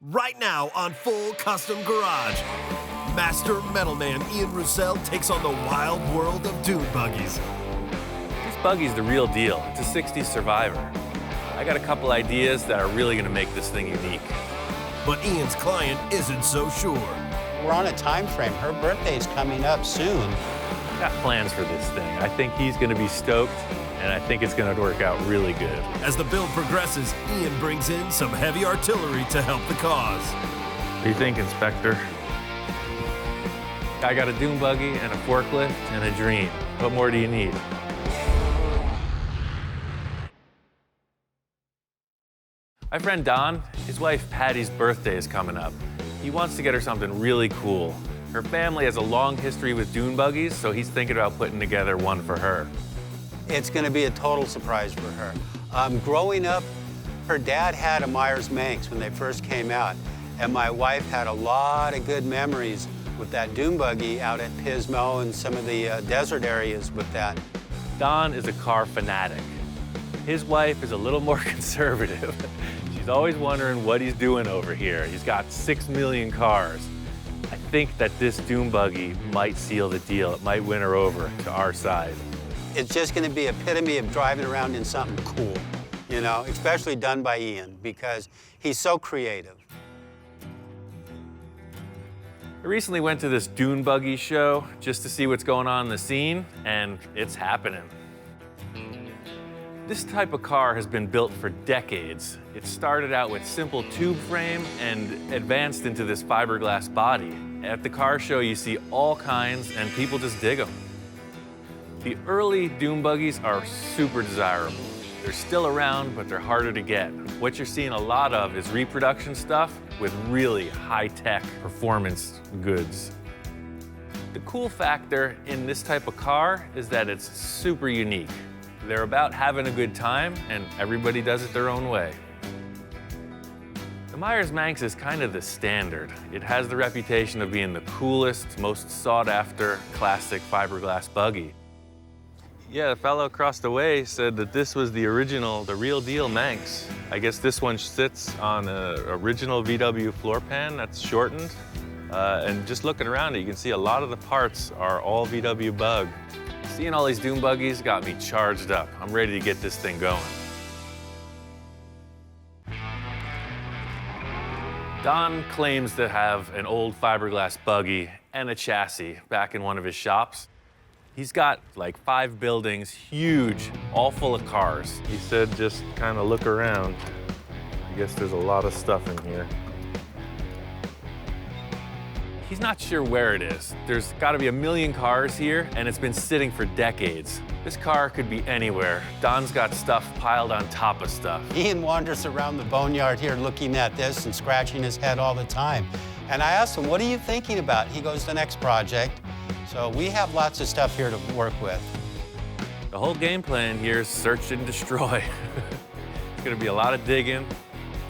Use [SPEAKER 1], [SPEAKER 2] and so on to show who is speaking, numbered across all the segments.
[SPEAKER 1] Right now on Full Custom Garage, Master Metalman Ian Roussel takes on the wild world of dune buggies.
[SPEAKER 2] This buggy's the real deal. It's a 60s survivor. I got a couple ideas that are really gonna make this thing unique.
[SPEAKER 1] But Ian's client isn't so sure.
[SPEAKER 3] We're on a time frame. Her birthday's coming up soon.
[SPEAKER 2] Got plans for this thing. I think he's gonna be stoked, and I think it's gonna work out really good.
[SPEAKER 1] As the build progresses, Ian brings in some heavy artillery to help the cause.
[SPEAKER 2] What do you think, Inspector? I got a dune buggy and a forklift and a dream. What more do you need? My friend Don, his wife Patty's birthday is coming up. He wants to get her something really cool. Her family has a long history with dune buggies, so he's thinking about putting together one for her.
[SPEAKER 3] It's going to be a total surprise for her. Growing up, her dad had a Myers-Manx when they first came out, and my wife had a lot of good memories with that dune buggy out at Pismo and some of the desert areas with that.
[SPEAKER 2] Don is a car fanatic. His wife is a little more conservative. She's always wondering what he's doing over here. He's got 6 million cars. I think that this dune buggy might seal the deal. It might win her over to our side.
[SPEAKER 3] It's just going to be epitome of driving around in something cool, you know, especially done by Ian, because he's so creative.
[SPEAKER 2] I recently went to this dune buggy show just to see what's going on in the scene, and it's happening. This type of car has been built for decades. It started out with simple tube frame and advanced into this fiberglass body. At the car show, you see all kinds, and people just dig them. The early dune buggies are super desirable. They're still around, but they're harder to get. What you're seeing a lot of is reproduction stuff with really high-tech performance goods. The cool factor in this type of car is that it's super unique. They're about having a good time, and everybody does it their own way. The Myers-Manx is kind of the standard. It has the reputation of being the coolest, most sought-after classic fiberglass buggy. Yeah, the fellow across the way said that this was the original, the real deal Manx. I guess this one sits on an original VW floor pan that's shortened. And just looking around it, you can see a lot of the parts are all VW Bug. Seeing all these dune buggies got me charged up. I'm ready to get this thing going. Don claims to have an old fiberglass buggy and a chassis back in one of his shops. He's got like 5 buildings, huge, all full of cars. He said just kind of look around. I guess there's a lot of stuff in here. He's not sure where it is. There's got to be 1 million cars here, and it's been sitting for decades. This car could be anywhere. Don's got stuff piled on top of stuff.
[SPEAKER 3] Ian wanders around the boneyard here looking at this and scratching his head all the time. And I asked him, what are you thinking about? He goes, the next project. So we have lots of stuff here to work with.
[SPEAKER 2] The whole game plan here is search and destroy. It's gonna be a lot of digging,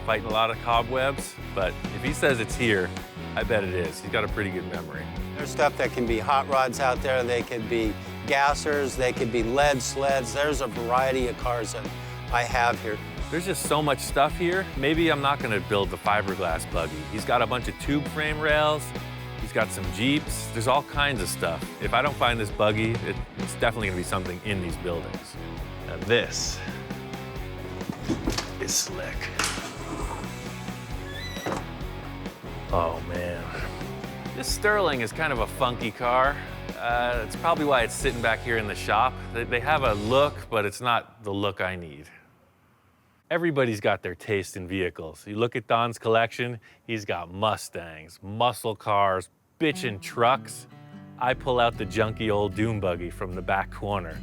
[SPEAKER 2] fighting a lot of cobwebs, but if he says it's here, I bet it is. He's got a pretty good memory.
[SPEAKER 3] There's stuff that can be hot rods out there, they could be gassers, they could be lead sleds. There's a variety of cars that I have here.
[SPEAKER 2] There's just so much stuff here. Maybe I'm not gonna build the fiberglass buggy. He's got a bunch of tube frame rails. He's got some Jeeps. There's all kinds of stuff. If I don't find this buggy, it's definitely gonna be something in these buildings. Now this is slick. Oh man. This Sterling is kind of a funky car. It's probably why it's sitting back here in the shop. They have a look, but it's not the look I need. Everybody's got their taste in vehicles. You look at Don's collection, he's got Mustangs, muscle cars, bitchin' trucks. I pull out the junky old dune buggy from the back corner.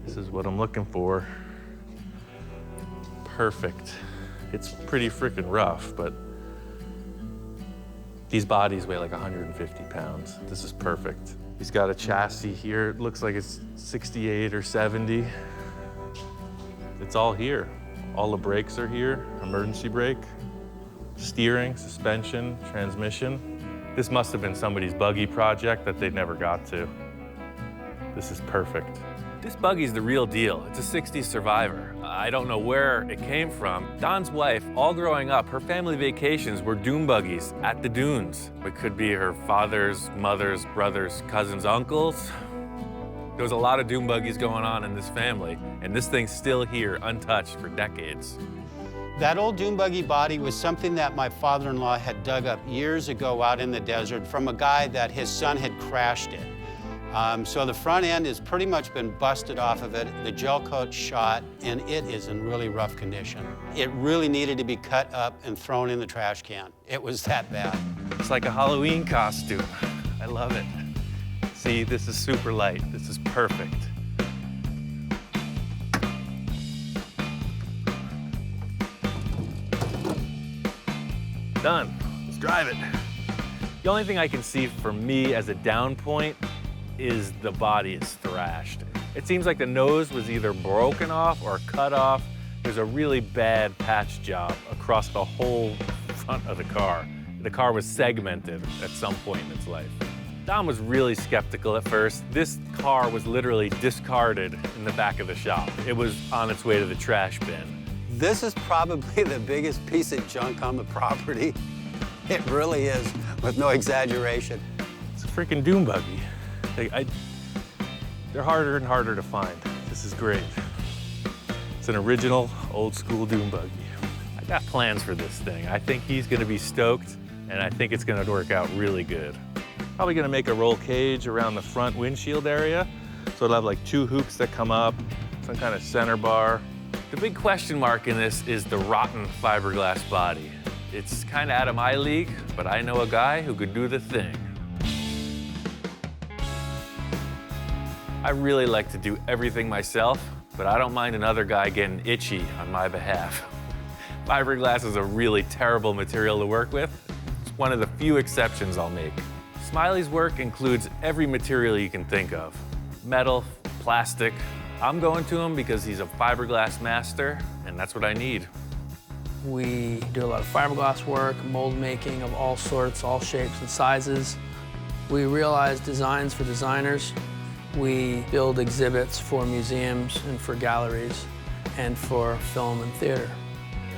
[SPEAKER 2] This is what I'm looking for. Perfect. It's pretty freaking rough, but these bodies weigh like 150 pounds. This is perfect. He's got a chassis here. It looks like it's 68 or 70. It's all here. All the brakes are here, emergency brake, steering, suspension, transmission. This must have been somebody's buggy project that they never got to. This is perfect. This buggy's the real deal. It's a 60s survivor. I don't know where it came from. Don's wife, all growing up, her family vacations were dune buggies at the dunes. It could be her father's, mother's, brother's, cousin's, uncles. There was a lot of dune buggies going on in this family, and this thing's still here, untouched for decades.
[SPEAKER 3] That old dune buggy body was something that my father-in-law had dug up years ago out in the desert from a guy that his son had crashed it. So the front end has pretty much been busted off of it, the gel coat shot, and it is in really rough condition. It really needed to be cut up and thrown in the trash can. It was that bad.
[SPEAKER 2] It's like a Halloween costume. I love it. See, this is super light. This is perfect. Done. Let's drive it. The only thing I can see for me as a down point is the body is thrashed. It seems like the nose was either broken off or cut off. There's a really bad patch job across the whole front of the car. The car was segmented at some point in its life. Don was really skeptical at first. This car was literally discarded in the back of the shop. It was on its way to the trash bin.
[SPEAKER 3] This is probably the biggest piece of junk on the property. It really is, with no exaggeration.
[SPEAKER 2] It's a freaking dune buggy. They're harder and harder to find. This is great. It's an original, old school dune buggy. I got plans for this thing. I think he's gonna be stoked, and I think it's gonna work out really good. Probably gonna make a roll cage around the front windshield area. So it'll have like 2 hoops that come up, some kind of center bar. The big question mark in this is the rotten fiberglass body. It's kind of out of my league, but I know a guy who could do the thing. I really like to do everything myself, but I don't mind another guy getting itchy on my behalf. Fiberglass is a really terrible material to work with. It's one of the few exceptions I'll make. Smiley's work includes every material you can think of. Metal, plastic. I'm going to him because he's a fiberglass master, and that's what I need.
[SPEAKER 4] We do a lot of fiberglass work, mold making of all sorts, all shapes and sizes. We realize designs for designers. We build exhibits for museums and for galleries and for film and theater.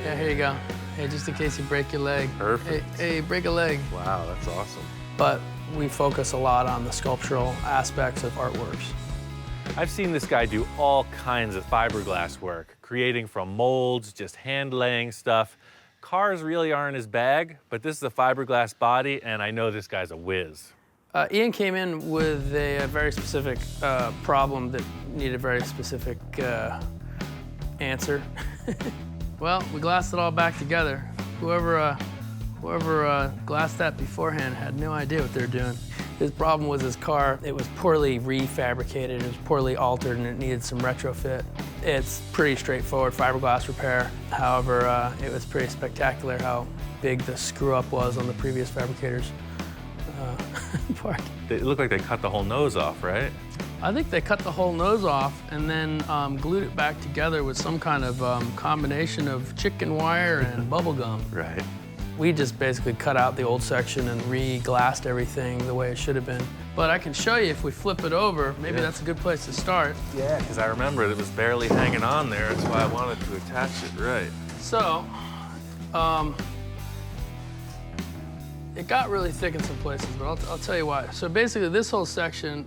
[SPEAKER 4] Yeah, here you go. Hey, just in case you break your leg.
[SPEAKER 2] Perfect.
[SPEAKER 4] Hey, break a leg.
[SPEAKER 2] Wow, that's awesome.
[SPEAKER 4] But we focus a lot on the sculptural aspects of artworks.
[SPEAKER 2] I've seen this guy do all kinds of fiberglass work, creating from molds, just hand-laying stuff. Cars really aren't his bag, but this is a fiberglass body, and I know this guy's a whiz.
[SPEAKER 4] Ian came in with a very specific problem that needed a very specific answer. Well, we glassed it all back together. Whoever glassed that beforehand had no idea what they were doing. His problem was his car. It was poorly refabricated, it was poorly altered, and it needed some retrofit. It's pretty straightforward fiberglass repair. However, it was pretty spectacular how big the screw-up was on the previous fabricators. Part.
[SPEAKER 2] It looked like they cut the whole nose off, right?
[SPEAKER 4] I think they cut the whole nose off and then glued it back together with some kind of combination of chicken wire and bubble gum.
[SPEAKER 2] Right.
[SPEAKER 4] We just basically cut out the old section and re-glassed everything the way it should have been. But I can show you if we flip it over, maybe that's a good place to start.
[SPEAKER 2] Yeah, because I remember it was barely hanging on there. That's why I wanted to attach it, right.
[SPEAKER 4] So, it got really thick in some places, but I'll tell you why. So basically this whole section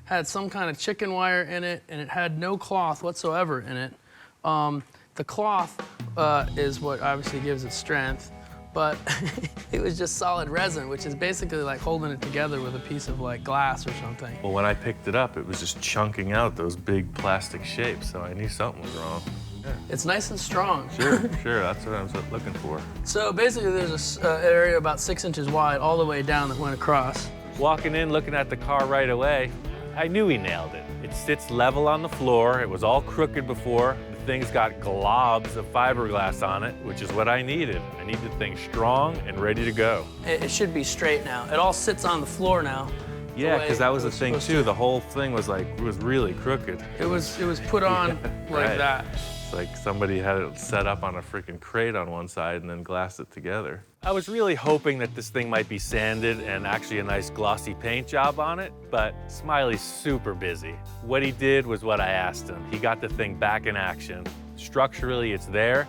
[SPEAKER 4] had some kind of chicken wire in it, and it had no cloth whatsoever in it. The cloth is what obviously gives it strength, but it was just solid resin, which is basically like holding it together with a piece of like glass or something.
[SPEAKER 2] Well, when I picked it up, it was just chunking out those big plastic shapes, so I knew something was wrong. Yeah.
[SPEAKER 4] It's nice and strong.
[SPEAKER 2] Sure, that's what I was looking for.
[SPEAKER 4] So basically there's an area about 6 inches wide all the way down that went across.
[SPEAKER 2] Walking in, looking at the car right away, I knew he nailed it. It sits level on the floor. It was all crooked before. The thing's got globs of fiberglass on it, which is what I needed. I need the thing strong and ready to go.
[SPEAKER 4] It should be straight now. It all sits on the floor now,
[SPEAKER 2] Yeah,
[SPEAKER 4] way
[SPEAKER 2] because that was
[SPEAKER 4] it
[SPEAKER 2] the thing
[SPEAKER 4] supposed
[SPEAKER 2] too.
[SPEAKER 4] to.
[SPEAKER 2] The whole thing was like, it was really crooked.
[SPEAKER 4] It was put on like
[SPEAKER 2] right.
[SPEAKER 4] that.
[SPEAKER 2] It's like somebody had it set up on a freaking crate on one side and then glassed it together. I was really hoping that this thing might be sanded and actually a nice glossy paint job on it, but Smiley's super busy. What he did was what I asked him. He got the thing back in action. Structurally, it's there.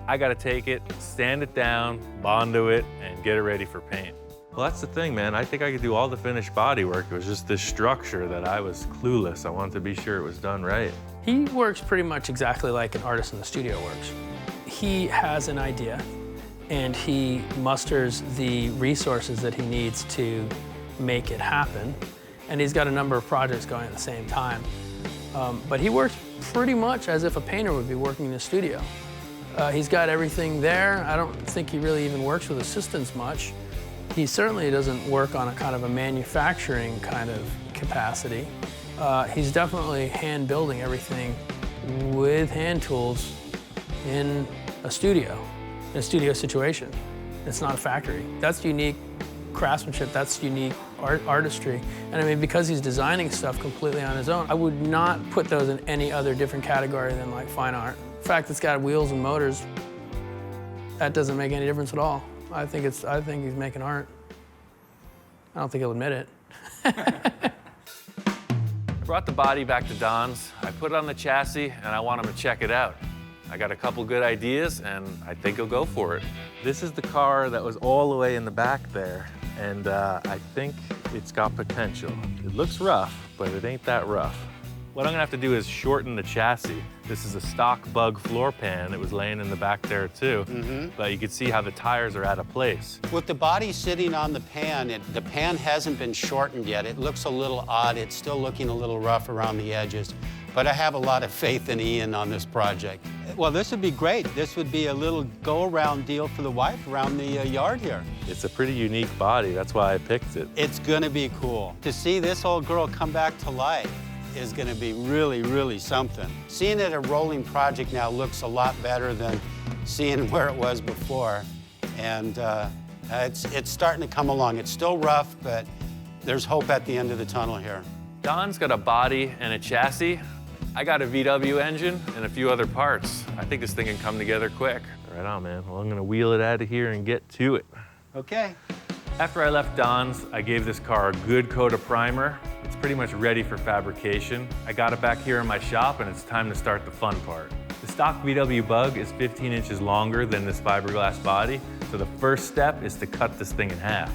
[SPEAKER 2] I gotta take it, sand it down, Bondo it, and get it ready for paint. Well, that's the thing, man. I think I could do all the finished body work. It was just this structure that I was clueless. I wanted to be sure it was done right.
[SPEAKER 4] He works pretty much exactly like an artist in the studio works. He has an idea, and he musters the resources that he needs to make it happen. And he's got a number of projects going at the same time. But he works pretty much as if a painter would be working in the studio. He's got everything there. I don't think he really even works with assistants much. He certainly doesn't work on a kind of a manufacturing kind of capacity. He's definitely hand building everything with hand tools in a studio situation. It's not a factory. That's unique craftsmanship, that's unique artistry. And I mean, because he's designing stuff completely on his own, I would not put those in any other different category than like fine art. The fact it's got wheels and motors, that doesn't make any difference at all. I think he's making art. I don't think he'll admit it.
[SPEAKER 2] I brought the body back to Don's. I put it on the chassis, and I want him to check it out. I got a couple good ideas, and I think he'll go for it. This is the car that was all the way in the back there, and I think it's got potential. It looks rough, but it ain't that rough. What I'm gonna have to do is shorten the chassis. This is a stock Bug floor pan. It was laying in the back there too, but you can see how the tires are out of place.
[SPEAKER 3] With the body sitting on the pan, the pan hasn't been shortened yet. It looks a little odd. It's still looking a little rough around the edges, but I have a lot of faith in Ian on this project. Well, this would be great. This would be a little go-around deal for the wife around the yard here.
[SPEAKER 2] It's a pretty unique body. That's why I picked it.
[SPEAKER 3] It's gonna be cool. To see this old girl come back to life is gonna be really, really something. Seeing it a rolling project now looks a lot better than seeing where it was before. And it's starting to come along. It's still rough, but there's hope at the end of the tunnel here.
[SPEAKER 2] Don's got a body and a chassis. I got a VW engine and a few other parts. I think this thing can come together quick. Right on, man. Well, I'm gonna wheel it out of here and get to it.
[SPEAKER 3] Okay.
[SPEAKER 2] After I left Don's, I gave this car a good coat of primer. It's pretty much ready for fabrication. I got it back here in my shop, and it's time to start the fun part. The stock VW Bug is 15 inches longer than this fiberglass body, so the first step is to cut this thing in half.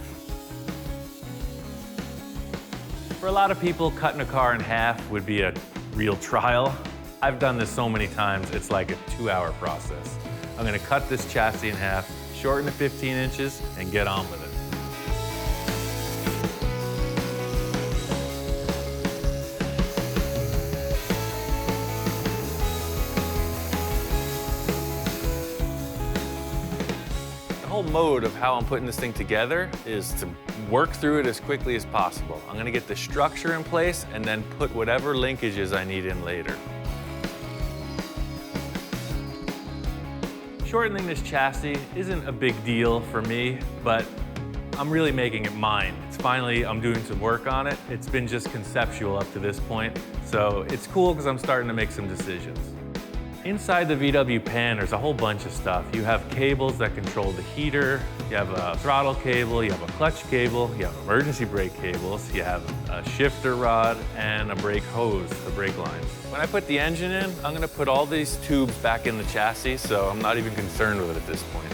[SPEAKER 2] For a lot of people, cutting a car in half would be a real trial. I've done this so many times, it's like a 2-hour process. I'm gonna cut this chassis in half, shorten to 15 inches, and get on with it. The whole mode of how I'm putting this thing together is to work through it as quickly as possible. I'm gonna get the structure in place and then put whatever linkages I need in later. Shortening this chassis isn't a big deal for me, but I'm really making it mine. It's finally, I'm doing some work on it. It's been just conceptual up to this point, so it's cool because I'm starting to make some decisions. Inside the VW pan, there's a whole bunch of stuff. You have cables that control the heater, you have a throttle cable, you have a clutch cable, you have emergency brake cables, you have a shifter rod, and a brake hose, the brake lines. When I put the engine in, I'm gonna put all these tubes back in the chassis, so I'm not even concerned with it at this point.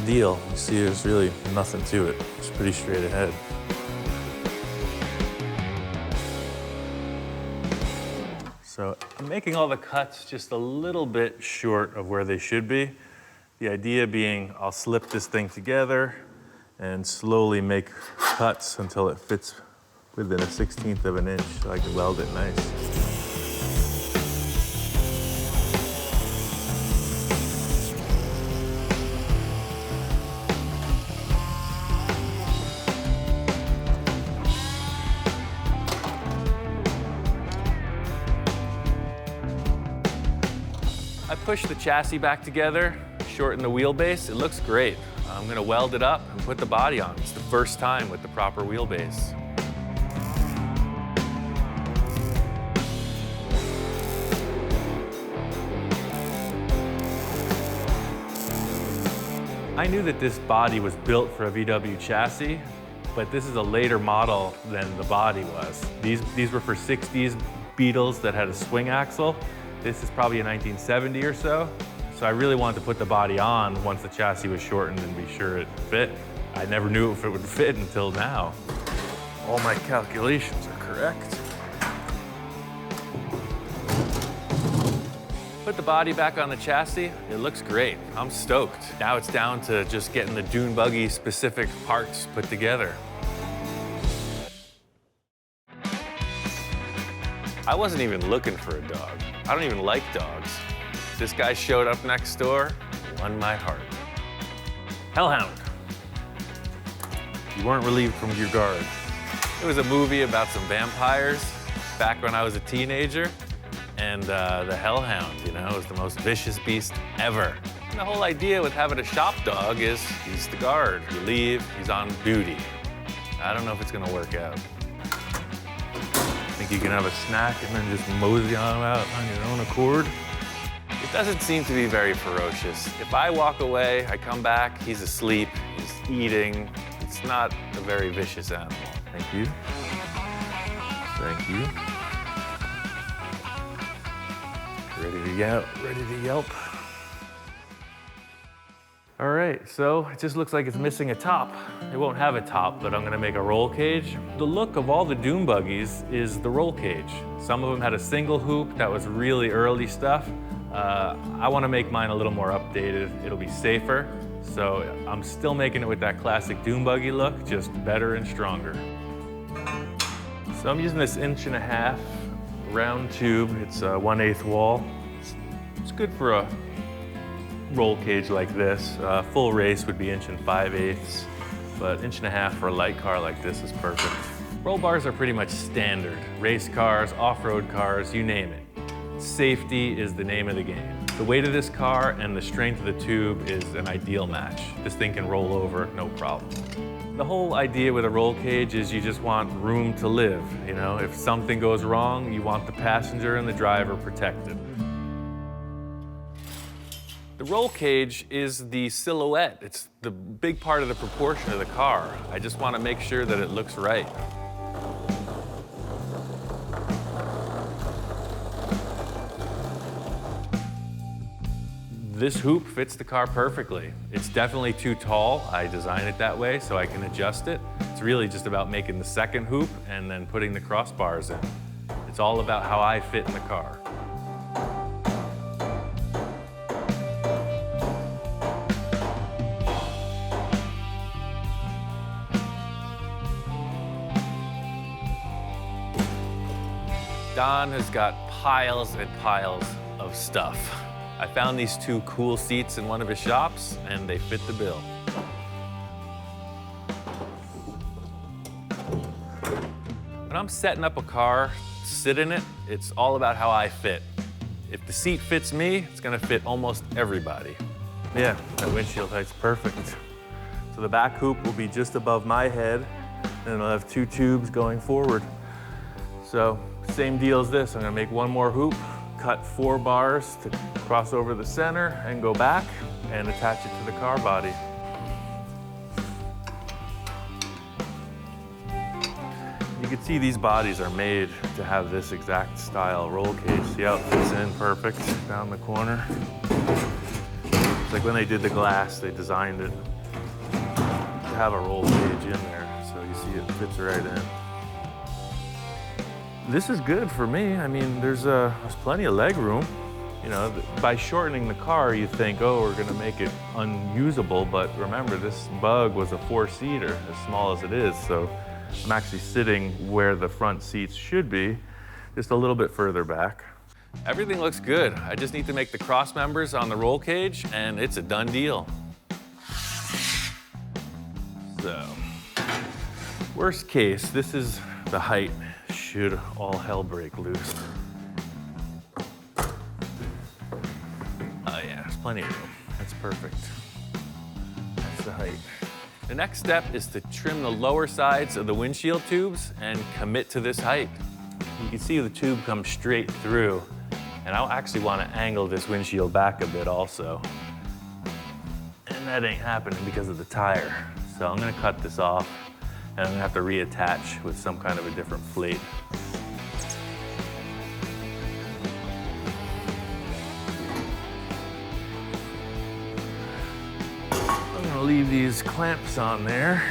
[SPEAKER 2] Deal. You see, there's really nothing to it. It's pretty straight ahead. So I'm making all the cuts just a little bit short of where they should be. The idea being I'll slip this thing together and slowly make cuts until it fits within 1/16 of an inch so I can weld it nice. push the chassis back together, shorten the wheelbase, it looks great. I'm gonna weld it up and put the body on. It's the first time with the proper wheelbase. I knew that this body was built for a VW chassis, but this is a later model than the body was. These were for 60s Beetles that had a swing axle. This is probably a 1970 or so. So I really wanted to put the body on once the chassis was shortened and be sure it fit. I never knew if it would fit until now. All my calculations are correct. Put the body back on the chassis, it looks great. I'm stoked. Now it's down to just getting the Dune buggy specific parts put together. I wasn't even looking for a dog. I don't even like dogs. This guy showed up next door, won my heart. Hellhound. You weren't relieved from your guard. It was a movie about some vampires back when I was a teenager. And the Hellhound, you know, is the most vicious beast ever. And the whole idea with having a shop dog is he's the guard. You leave, he's on duty. I don't know if it's gonna work out. Think you can have a snack and then just mosey on out on your own accord? It doesn't seem to be very ferocious. If I walk away, I come back, he's asleep, he's eating. It's not a very vicious animal. Thank you. Thank you. Ready to yelp. All right, so it just looks like it's missing a top. It won't have a top, but I'm gonna make a roll cage. The look of all the Dune buggies is the roll cage. Some of them had a single hoop, that was really early stuff. I wanna make mine a little more updated. It'll be safer, so I'm still making it with that classic Dune buggy look, just better and stronger. So I'm using this 1.5 inch round tube. It's a 1/8 wall. It's good for a roll cage like this. Full race would be 1 5/8 inches, but 1.5 inch for a light car like this is perfect. Roll bars are pretty much standard. Race cars, off-road cars, you name it. Safety is the name of the game. The weight of this car and the strength of the tube is an ideal match. This thing can roll over, no problem. The whole idea with a roll cage is you just want room to live. You know, if something goes wrong, you want the passenger and the driver protected. The roll cage is the silhouette. It's the big part of the proportion of the car. I just want to make sure that it looks right. This hoop fits the car perfectly. It's definitely too tall. I designed it that way so I can adjust it. It's really just about making the second hoop and then putting the crossbars in. It's all about how I fit in the car. Don has got piles and piles of stuff. I found these 2 cool seats in one of his shops, and they fit the bill. When I'm setting up a car, sit in it, it's all about how I fit. If the seat fits me, it's gonna fit almost everybody. Yeah, that windshield height's perfect. So the back hoop will be just above my head, and I'll have 2 tubes going forward. So, same deal as this. I'm gonna make 1 more hoop, cut 4 bars to cross over the center and go back and attach it to the car body. You can see these bodies are made to have this exact style roll cage. See how it fits in perfect down the corner? It's like when they did the glass, they designed it to have a roll cage in there. So you see it fits right in. This is good for me. I mean, there's plenty of leg room. You know, by shortening the car, you think, oh, we're gonna make it unusable, but remember, this Bug was a 4-seater, as small as it is, so I'm actually sitting where the front seats should be, just a little bit further back. Everything looks good. I just need to make the cross members on the roll cage, and it's a done deal. So, worst case, this is the height. Should all hell break loose. plenty of room. That's perfect. That's the height. The next step is to trim the lower sides of the windshield tubes and commit to this height. You can see the tube comes straight through, and I'll actually want to angle this windshield back a bit also. And that ain't happening because of the tire. So I'm gonna cut this off, and I'm gonna have to reattach with some kind of a different plate. I'm gonna leave these clamps on there.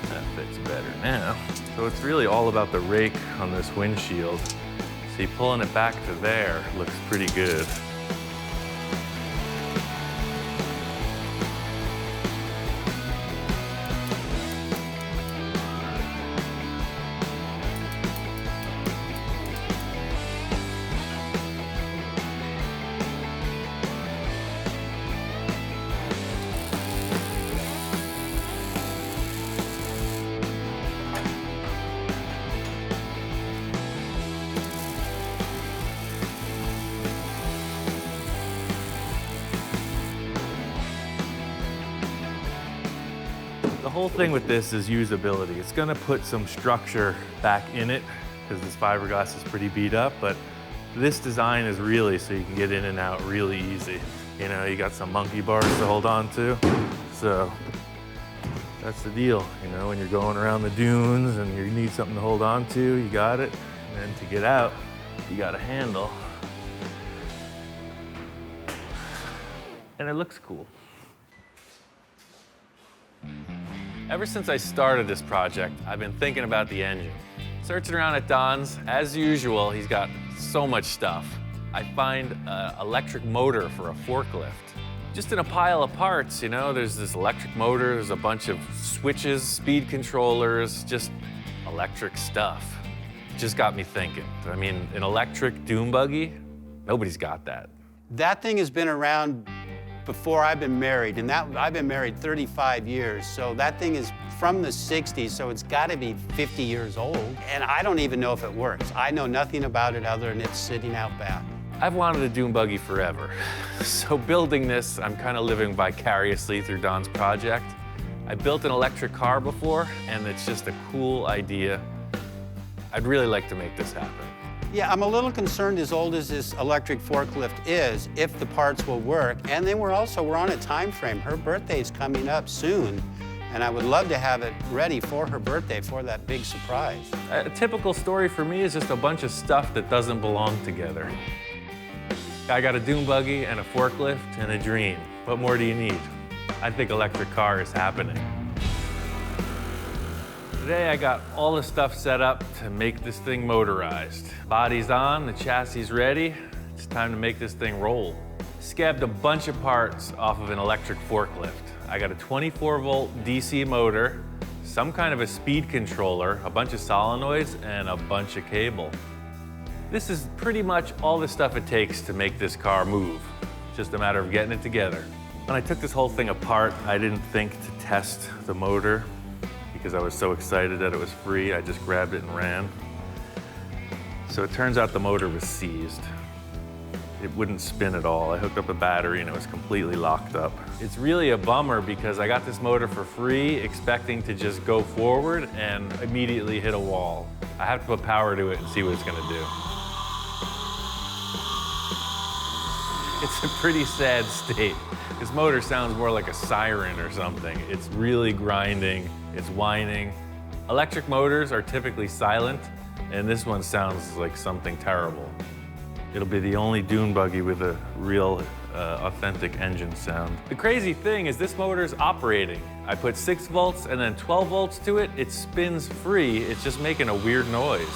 [SPEAKER 2] That fits better now. So it's really all about the rake on this windshield. See, pulling it back to there looks pretty good. The whole thing with this is usability. It's gonna put some structure back in it because this fiberglass is pretty beat up, but this design is really so you can get in and out really easy. You know, you got some monkey bars to hold on to. So that's the deal. You know, when you're going around the dunes and you need something to hold on to, you got it. And then to get out, you got a handle. And it looks cool. Ever since I started this project, I've been thinking about the engine. Searching around at Don's, as usual, he's got so much stuff. I find an electric motor for a forklift. Just in a pile of parts, you know, there's this electric motor, there's a bunch of switches, speed controllers, just electric stuff. It just got me thinking. I mean, an electric dune buggy, nobody's got that.
[SPEAKER 3] That thing has been around before I've been married, and I've been married 35 years, so that thing is from the 60s, so it's gotta be 50 years old, and I don't even know if it works. I know nothing about it other than it's sitting out back.
[SPEAKER 2] I've wanted a dune buggy forever, so building this, I'm kind of living vicariously through Don's project. I built an electric car before, and it's just a cool idea. I'd really like to make this happen.
[SPEAKER 3] Yeah, I'm a little concerned as old as this electric forklift is, if the parts will work. And then we're on a time frame. Her birthday's coming up soon, and I would love to have it ready for her birthday for that big surprise.
[SPEAKER 2] A typical story for me is just a bunch of stuff that doesn't belong together. I got a dune buggy and a forklift and a dream. What more do you need? I think electric car is happening. Today I got all the stuff set up to make this thing motorized. Body's on, the chassis ready. It's time to make this thing roll. Scabbed a bunch of parts off of an electric forklift. I got a 24-volt DC motor, some kind of a speed controller, a bunch of solenoids, and a bunch of cable. This is pretty much all the stuff it takes to make this car move. It's just a matter of getting it together. When I took this whole thing apart, I didn't think to test the motor because I was so excited that it was free. I just grabbed it and ran. So it turns out the motor was seized. It wouldn't spin at all. I hooked up a battery and it was completely locked up. It's really a bummer because I got this motor for free, expecting to just go forward and immediately hit a wall. I have to put power to it and see what it's gonna do. It's a pretty sad state. This motor sounds more like a siren or something. It's really grinding, it's whining. Electric motors are typically silent, and this one sounds like something terrible. It'll be the only dune buggy with a real authentic engine sound. The crazy thing is this motor is operating. I put 6 volts and then 12 volts to it. It spins free. It's just making a weird noise.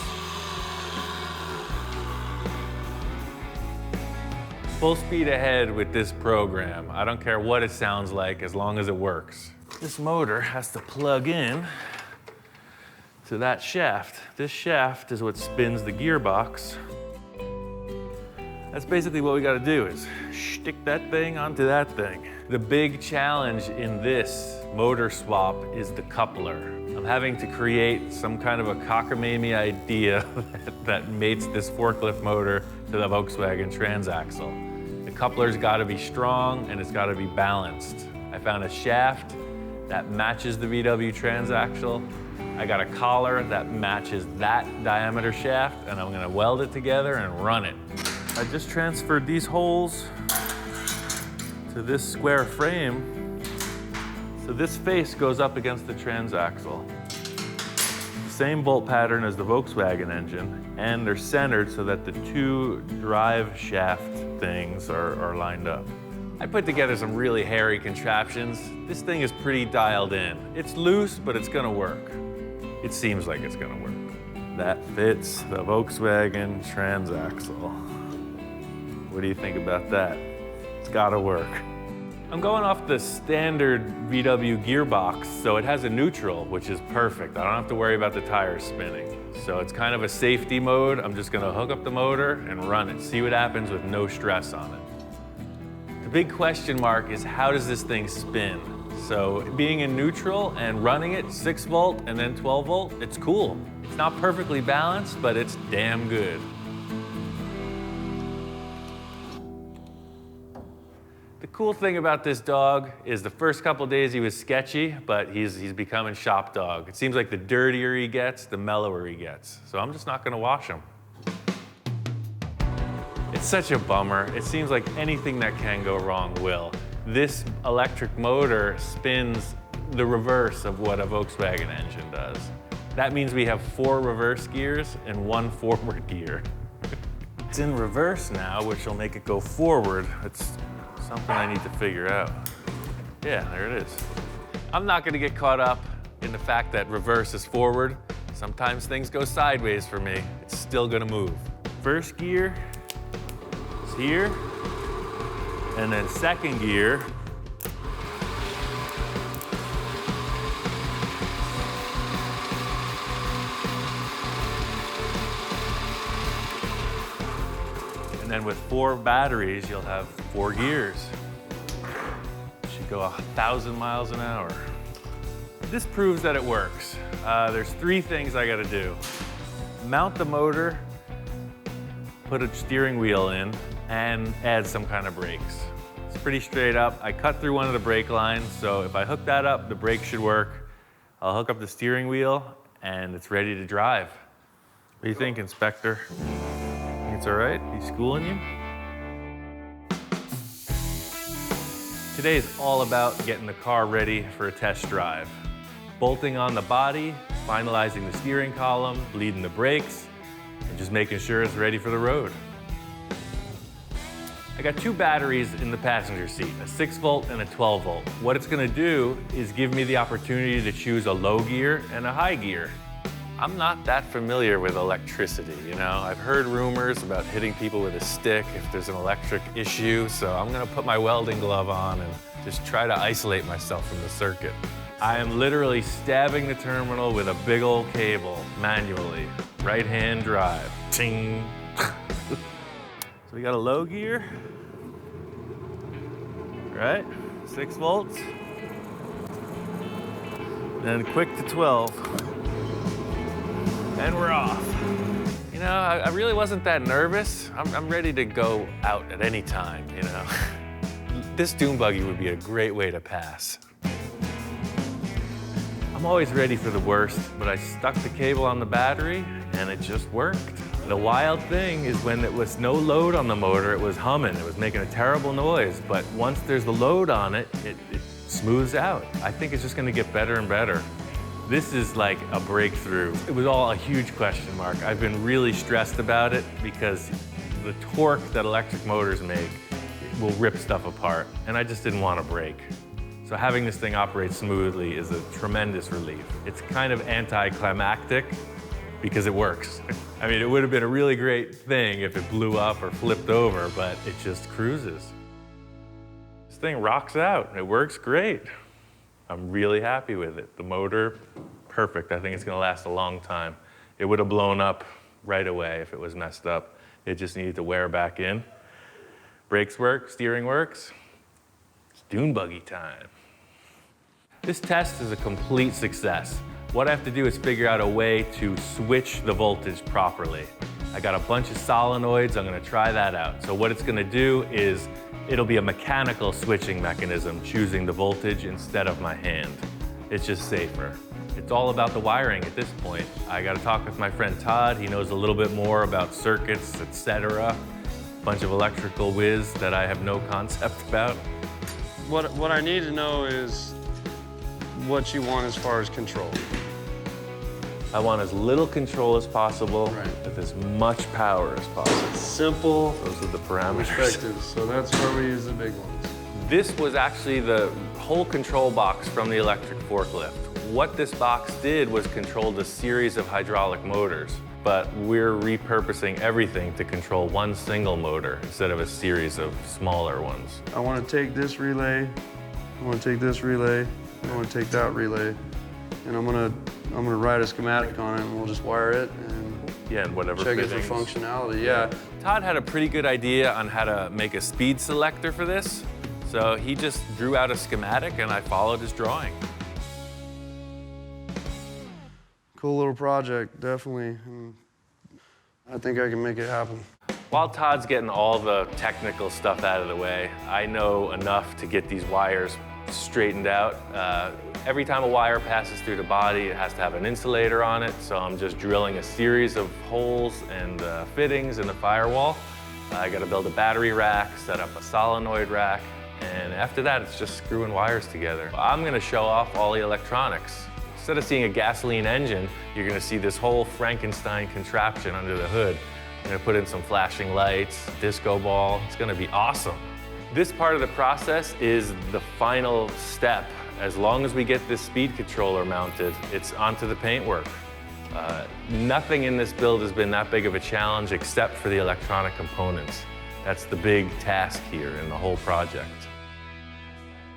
[SPEAKER 2] Full speed ahead with this program. I don't care what it sounds like as long as it works. This motor has to plug in to that shaft. This shaft is what spins the gearbox. That's basically what we gotta do is stick that thing onto that thing. The big challenge in this motor swap is the coupler. I'm having to create some kind of a cockamamie idea that mates this forklift motor to the Volkswagen transaxle. The coupler's gotta be strong and it's gotta be balanced. I found a shaft that matches the VW transaxle. I got a collar that matches that diameter shaft, and I'm gonna weld it together and run it. I just transferred these holes to this square frame. So this face goes up against the transaxle. The same bolt pattern as the Volkswagen engine, and they're centered so that the two drive shaft things are lined up. I put together some really hairy contraptions. This thing is pretty dialed in. It's loose, but it's gonna work. It seems like it's gonna work. That fits the Volkswagen transaxle. What do you think about that? It's gotta work. I'm going off the standard VW gearbox, so it has a neutral, which is perfect. I don't have to worry about the tires spinning. So it's kind of a safety mode. I'm just gonna hook up the motor and run it, see what happens with no stress on it. The big question mark is, how does this thing spin? So being in neutral and running it 6 volt and then 12 volt, it's cool. It's not perfectly balanced, but it's damn good. The cool thing about this dog is the first couple days he was sketchy, but he's becoming shop dog. It seems like the dirtier he gets, the mellower he gets. So I'm just not gonna wash him. It's such a bummer. It seems like anything that can go wrong will. This electric motor spins the reverse of what a Volkswagen engine does. That means we have 4 reverse gears and 1 forward gear. It's in reverse now, which will make it go forward. It's something I need to figure out. Yeah, there it is. I'm not gonna get caught up in the fact that reverse is forward. Sometimes things go sideways for me. It's still gonna move. First gear is here, and then second gear and then with 4 batteries, you'll have 4 gears. Should go 1,000 miles an hour. This proves that it works. There's 3 things I gotta do. Mount the motor, put a steering wheel in, and add some kind of brakes. It's pretty straight up. I cut through one of the brake lines, so if I hook that up, the brake should work. I'll hook up the steering wheel, and it's ready to drive. What do you think, Inspector? Think it's all right? He's schooling you? Today is all about getting the car ready for a test drive. Bolting on the body, finalizing the steering column, bleeding the brakes, and just making sure it's ready for the road. I got 2 batteries in the passenger seat, a 6 volt and a 12 volt. What it's gonna do is give me the opportunity to choose a low gear and a high gear. I'm not that familiar with electricity, you know? I've heard rumors about hitting people with a stick if there's an electric issue, so I'm gonna put my welding glove on and just try to isolate myself from the circuit. I am literally stabbing the terminal with a big old cable, manually. Right-hand drive, ting. So we got a low gear, right? 6 volts. Then quick to 12. And we're off. You know, I really wasn't that nervous. I'm ready to go out at any time, you know. This Dune buggy would be a great way to pass. I'm always ready for the worst, but I stuck the cable on the battery and it just worked. The wild thing is when it was no load on the motor, it was humming. It was making a terrible noise, but once there's the load on it, it smooths out. I think it's just gonna get better and better. This is like a breakthrough. It was all a huge question mark. I've been really stressed about it because the torque that electric motors make will rip stuff apart, and I just didn't want to break. So having this thing operate smoothly is a tremendous relief. It's kind of anticlimactic because it works. I mean, it would have been a really great thing if it blew up or flipped over, but it just cruises. This thing rocks out. It works great. I'm really happy with it. The motor, perfect. I think it's gonna last a long time. It would have blown up right away if it was messed up. It just needed to wear back in. Brakes work, steering works. It's dune buggy time. This test is a complete success. What I have to do is figure out a way to switch the voltage properly. I got a bunch of solenoids, I'm gonna try that out. So what it's gonna do is, it'll be a mechanical switching mechanism, choosing the voltage instead of my hand. It's just safer. It's all about the wiring at this point. I gotta talk with my friend Todd. He knows a little bit more about circuits, etc. Bunch of electrical whiz that I have no concept about.
[SPEAKER 5] What I need to know is what you want as far as control.
[SPEAKER 2] I want as little control as possible with as much power as possible.
[SPEAKER 5] Simple.
[SPEAKER 2] Those are the parameters.
[SPEAKER 5] Perspectives. So that's where we use the big ones.
[SPEAKER 2] This was actually the whole control box from the electric forklift. What this box did was controlled a series of hydraulic motors, but we're repurposing everything to control one single motor instead of a series of smaller ones.
[SPEAKER 5] I want to take this relay, I want to take this relay, I want to take that relay, and I'm gonna write a schematic on it, and we'll just wire it and
[SPEAKER 2] whatever
[SPEAKER 5] check
[SPEAKER 2] fittings.
[SPEAKER 5] it for functionality. Yeah.
[SPEAKER 2] Todd had a pretty good idea on how to make a speed selector for this, so he just drew out a schematic and I followed his drawing.
[SPEAKER 5] Cool little project, definitely. And I think I can make it happen.
[SPEAKER 2] While Todd's getting all the technical stuff out of the way, I know enough to get these wires straightened out. Every time a wire passes through the body, it has to have an insulator on it, so I'm just drilling a series of holes and fittings in the firewall. I gotta build a battery rack, set up a solenoid rack, and after that, it's just screwing wires together. I'm gonna show off all the electronics. Instead of seeing a gasoline engine, you're gonna see this whole Frankenstein contraption under the hood. I'm gonna put in some flashing lights, disco ball. It's gonna be awesome. This part of the process is the final step. As long as we get this speed controller mounted, it's onto the paintwork. Nothing in this build has been that big of a challenge except for the electronic components. That's the big task here in the whole project.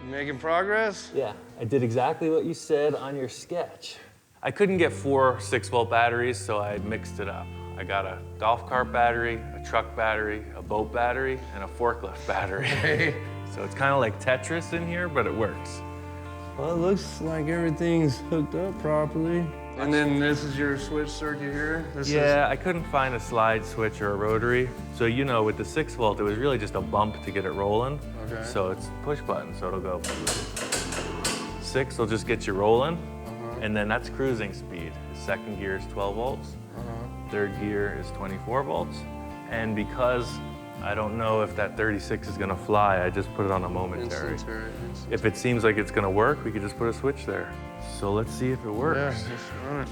[SPEAKER 5] You making progress?
[SPEAKER 2] Yeah, I did exactly what you said on your sketch. I couldn't get 4 6-volt batteries, so I mixed it up. I got a golf cart battery, a truck battery, a boat battery, and a forklift battery. So it's kind of like Tetris in here, but it works.
[SPEAKER 5] Well, it looks like everything's hooked up properly. And then this is your switch circuit here?
[SPEAKER 2] I couldn't find a slide switch or a rotary. So you know, with the 6-volt, it was really just a bump to get it rolling.
[SPEAKER 5] Okay.
[SPEAKER 2] So it's push button, so it'll go. 6 will just get you rolling, and then that's cruising speed. The second gear is 12 volts. Third gear is 24 volts. And because I don't know if that 36 is gonna fly, I just put it on a momentary. If it seems like it's gonna work, we could just put a switch there. So let's see if it works.
[SPEAKER 5] Yeah, just run it.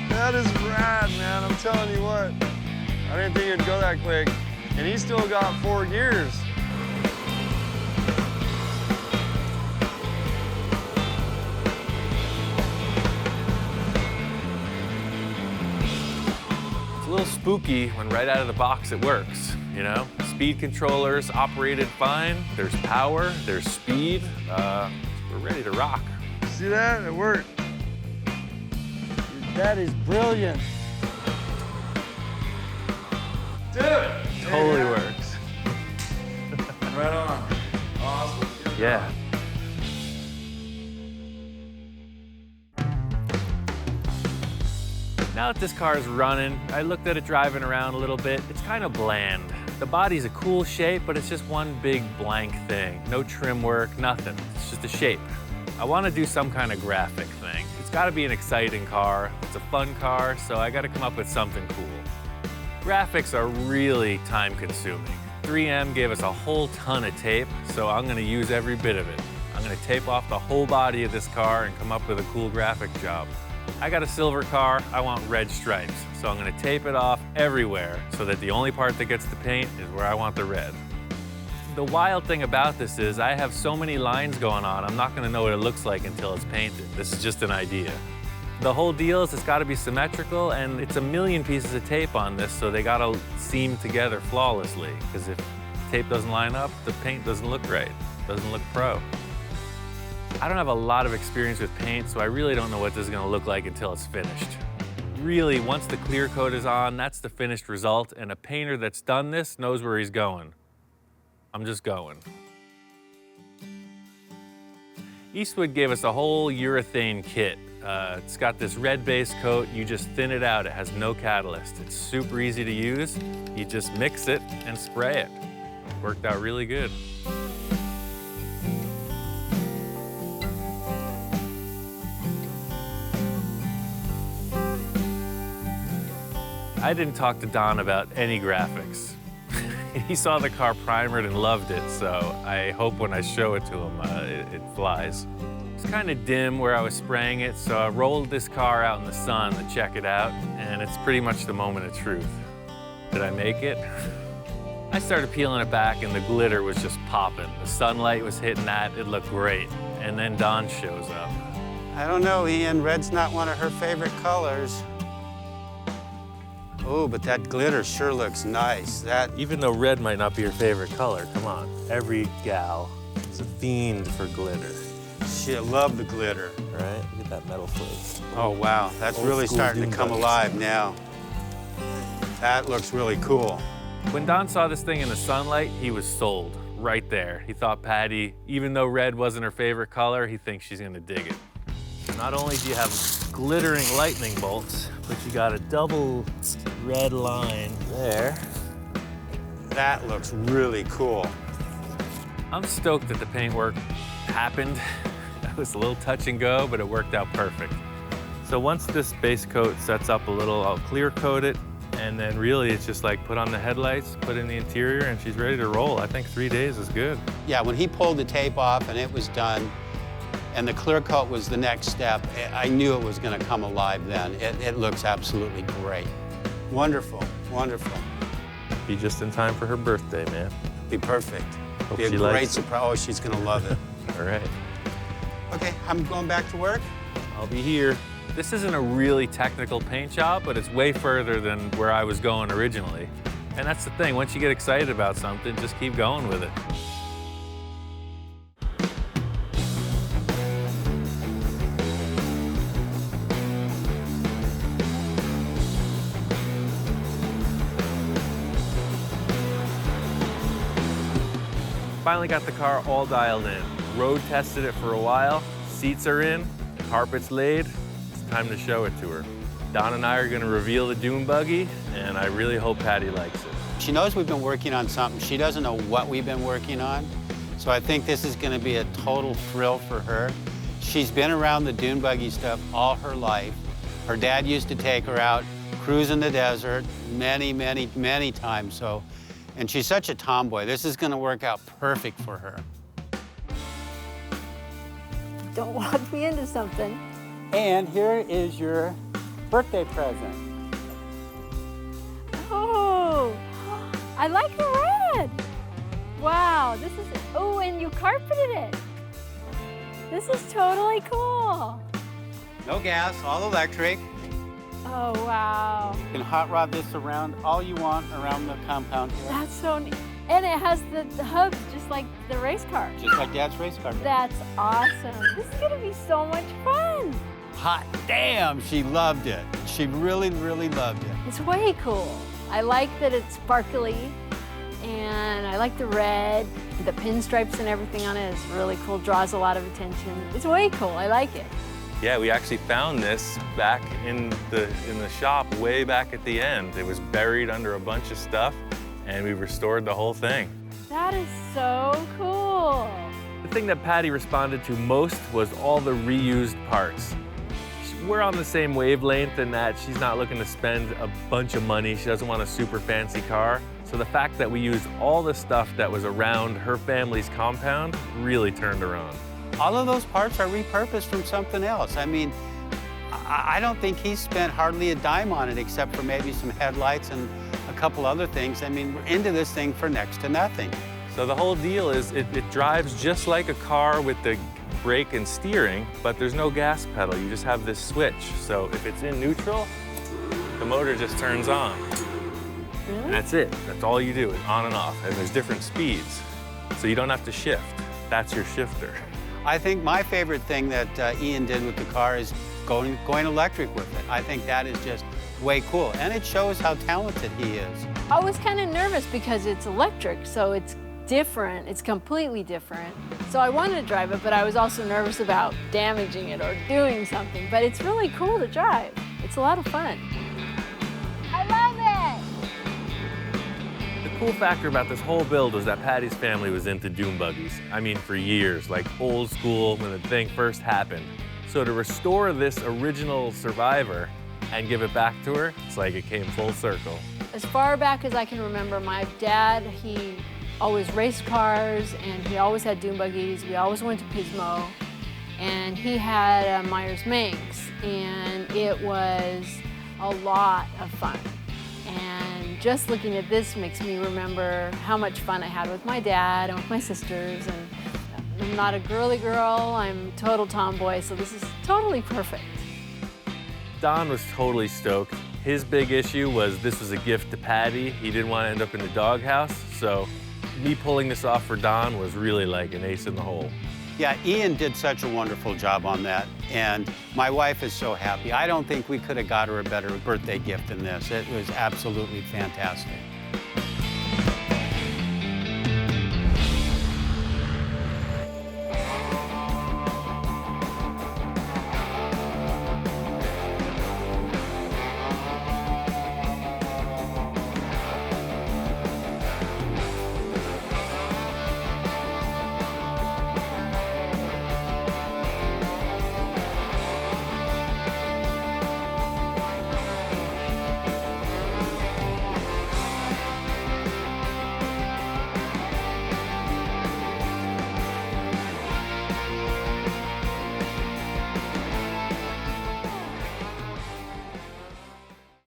[SPEAKER 5] That is rad, man. I'm telling you what. I didn't think it'd go that quick. And he's still got 4 gears.
[SPEAKER 2] It's a little spooky when right out of the box it works, you know? Speed controllers operated fine. There's power, there's speed. We're ready to rock.
[SPEAKER 5] See that? It worked.
[SPEAKER 6] That is brilliant.
[SPEAKER 5] Dude!
[SPEAKER 2] Totally works.
[SPEAKER 5] Right on. Awesome.
[SPEAKER 2] Yeah. Now that this car is running, I looked at it driving around a little bit. It's kind of bland. The body's a cool shape, but it's just one big blank thing. No trim work, nothing. It's just a shape. I want to do some kind of graphic thing. It's got to be an exciting car. It's a fun car, so I got to come up with something cool. Graphics are really time-consuming. 3M gave us a whole ton of tape, so I'm going to use every bit of it. I'm going to tape off the whole body of this car and come up with a cool graphic job. I got a silver car, I want red stripes, so I'm going to tape it off everywhere so that the only part that gets the paint is where I want the red. The wild thing about this is I have so many lines going on, I'm not going to know what it looks like until it's painted. This is just an idea. The whole deal is it's got to be symmetrical, and it's a million pieces of tape on this, so they got to seam together flawlessly, because if tape doesn't line up, the paint doesn't look right, doesn't look pro. I don't have a lot of experience with paint, so I really don't know what this is going to look like until it's finished. Really, once the clear coat is on, that's the finished result, and a painter that's done this knows where he's going. I'm just going. Eastwood gave us a whole urethane kit. It's got this red base coat. You just thin it out. It has no catalyst. It's super easy to use. You just mix it and spray it. Worked out really good. I didn't talk to Don about any graphics. He saw the car primered and loved it, so I hope when I show it to him, it flies. It's kind of dim where I was spraying it, so I rolled this car out in the sun to check it out, and it's pretty much the moment of truth. Did I make it? I started peeling it back, and the glitter was just popping. The sunlight was hitting that, it looked great. And then Dawn shows up.
[SPEAKER 3] I don't know, Ian. Red's not one of her favorite colors. Oh, but that glitter sure looks nice.
[SPEAKER 2] Even though red might not be your favorite color, come on. Every gal is a fiend for glitter.
[SPEAKER 3] Shit, love the glitter.
[SPEAKER 2] Right? Look at that metal flake.
[SPEAKER 3] Oh, wow. That's really starting to come alive now. That looks really cool.
[SPEAKER 2] When Don saw this thing in the sunlight, he was sold right there. He thought Patty, even though red wasn't her favorite color, he thinks she's gonna dig it. Not only do you have glittering lightning bolts, but you got a double red line there.
[SPEAKER 3] That looks really cool.
[SPEAKER 2] I'm stoked that the paint work happened. That was a little touch and go, but it worked out perfect. So once this base coat sets up a little, I'll clear coat it, and then really it's just like put on the headlights, put in the interior, and she's ready to roll. I think 3 days is good.
[SPEAKER 3] Yeah, when he pulled the tape off and it was done, and the clear coat was the next step, I knew it was going to come alive then. It looks absolutely great. Wonderful, wonderful.
[SPEAKER 2] Be just in time for her birthday, man.
[SPEAKER 3] Be perfect.
[SPEAKER 2] Hope
[SPEAKER 3] Be a
[SPEAKER 2] she
[SPEAKER 3] great
[SPEAKER 2] likes it.
[SPEAKER 3] surprise. Oh, she's going to love it.
[SPEAKER 2] All right.
[SPEAKER 3] Okay, I'm going back to work.
[SPEAKER 2] I'll be here. This isn't a really technical paint job, but it's way further than where I was going originally. And that's the thing, once you get excited about something, just keep going with it. Finally got the car all dialed in. Road tested it for a while, seats are in, carpet's laid. It's time to show it to her. Don and I are gonna reveal the Dune buggy, and I really hope Patty likes it.
[SPEAKER 3] She knows we've been working on something. She doesn't know what we've been working on. So I think this is gonna be a total thrill for her. She's been around the Dune buggy stuff all her life. Her dad used to take her out, cruise in the desert many, many, many times. And she's such a tomboy. This is gonna work out perfect for her.
[SPEAKER 6] Don't walk me into something.
[SPEAKER 3] And here is your birthday present.
[SPEAKER 6] Oh, I like the red. Wow, this is, oh, and you carpeted it. This is totally cool.
[SPEAKER 3] No gas, all electric.
[SPEAKER 6] Oh, wow.
[SPEAKER 3] You can hot rod this around all you want around the compound here.
[SPEAKER 6] That's so neat. And it has the hubs just like the race car.
[SPEAKER 3] Just like Dad's race car.
[SPEAKER 6] That's awesome. This is gonna be so much fun.
[SPEAKER 3] Hot damn, she loved it. She really, really loved it.
[SPEAKER 6] It's way cool. I like that it's sparkly, and I like the red. The pinstripes and everything on it is really cool, draws a lot of attention. It's way cool, I like it.
[SPEAKER 2] Yeah, we actually found this back in the shop way back at the end. It was buried under a bunch of stuff, and we restored the whole thing.
[SPEAKER 6] That is so cool.
[SPEAKER 2] The thing that Patty responded to most was all the reused parts. We're on the same wavelength in that she's not looking to spend a bunch of money. She doesn't want a super fancy car. So the fact that we used all the stuff that was around her family's compound really turned her on.
[SPEAKER 3] All of those parts are repurposed from something else. I mean, I don't think he spent hardly a dime on it except for maybe some headlights and a couple other things. I mean, we're into this thing for next to nothing.
[SPEAKER 2] So the whole deal is it drives just like a car with the brake and steering, but there's no gas pedal. You just have this switch. So if it's in neutral, the motor just turns on.
[SPEAKER 6] Really?
[SPEAKER 2] And that's it. That's all you do, is on and off. And there's different speeds. So you don't have to shift. That's your shifter.
[SPEAKER 3] I think my favorite thing that Ian did with the car is going electric with it. I think that is just way cool. And it shows how talented he is.
[SPEAKER 6] I was kind of nervous because it's electric, so it's different. It's completely different. So I wanted to drive it, but I was also nervous about damaging it or doing something. But it's really cool to drive. It's a lot of fun. I love it!
[SPEAKER 2] The cool factor about this whole build was that Patty's family was into dune buggies. I mean, for years, like old school when the thing first happened. So to restore this original survivor and give it back to her, it's like it came full circle.
[SPEAKER 6] As far back as I can remember, my dad, he always raced cars and he always had dune buggies. We always went to Pismo. And he had a Myers-Manx, and it was a lot of fun. And just looking at this makes me remember how much fun I had with my dad and with my sisters. And I'm not a girly girl, I'm a total tomboy, so this is totally perfect.
[SPEAKER 2] Don was totally stoked. His big issue was this was a gift to Patty. He didn't want to end up in the doghouse, so me pulling this off for Don was really like an ace in the hole.
[SPEAKER 3] Yeah, Ian did such a wonderful job on that, and my wife is so happy. I don't think we could have got her a better birthday gift than this. It was absolutely fantastic.